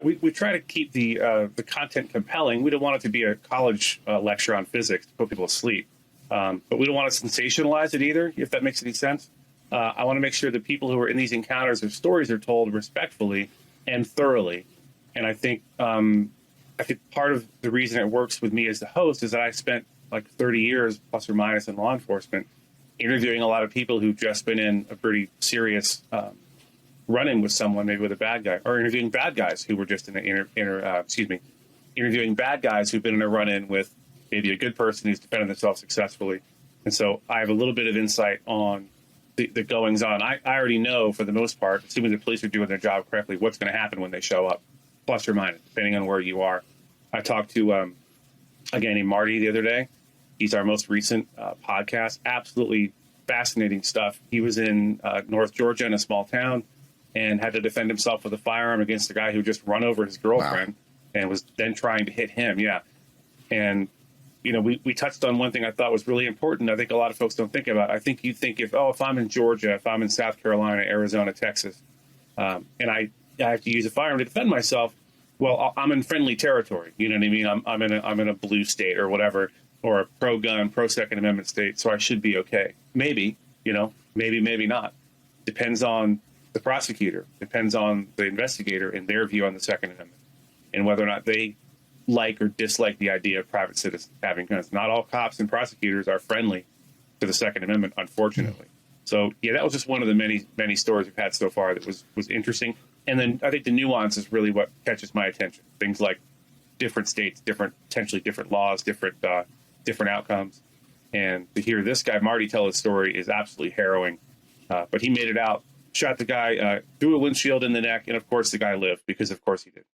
we try to keep the content compelling. We don't want it to be a college lecture on physics to put people to sleep, but we don't want to sensationalize it either, if that makes any sense. I want to make sure that people who are in these encounters, their stories are told respectfully and thoroughly. And I think part of the reason it works with me as the host is that I spent like 30 years plus or minus in law enforcement, interviewing a lot of people who've just been in a pretty serious run-in with someone, maybe with a bad guy, or interviewing bad guys who were just in an interviewing bad guys who've been in a run-in with maybe a good person who's defended themselves successfully. And so I have a little bit of insight on the goings on. I already know, for the most part, assuming the police are doing their job correctly, what's going to happen when they show up, plus or minus, depending on where you are. I talked to a guy named Marty the other day. He's our most recent podcast. Absolutely fascinating stuff. He was in North Georgia in a small town and had to defend himself with a firearm against a guy who just run over his girlfriend and was then trying to hit him. Yeah. And, you know, we touched on one thing I thought was really important. I think a lot of folks don't think about. I think you think if I'm in Georgia, if I'm in South Carolina, Arizona, Texas, and I have to use a firearm to defend myself, well, I'm in friendly territory. You know what I mean? I'm in a blue state or whatever, or a pro-gun, pro-Second Amendment state, so I should be okay. Maybe, maybe not. Depends on the prosecutor, depends on the investigator and their view on the Second Amendment, and whether or not they like or dislike the idea of private citizens having guns. Not all cops and prosecutors are friendly to the Second Amendment, unfortunately. So, yeah, that was just one of the many, many stories we've had so far that was interesting. And then I think the nuance is really what catches my attention. Things like different states, potentially different laws, different outcomes. And to hear this guy, Marty, tell his story is absolutely harrowing. But he made it out, shot the guy, threw a windshield in the neck, and of course the guy lived, because of course he did.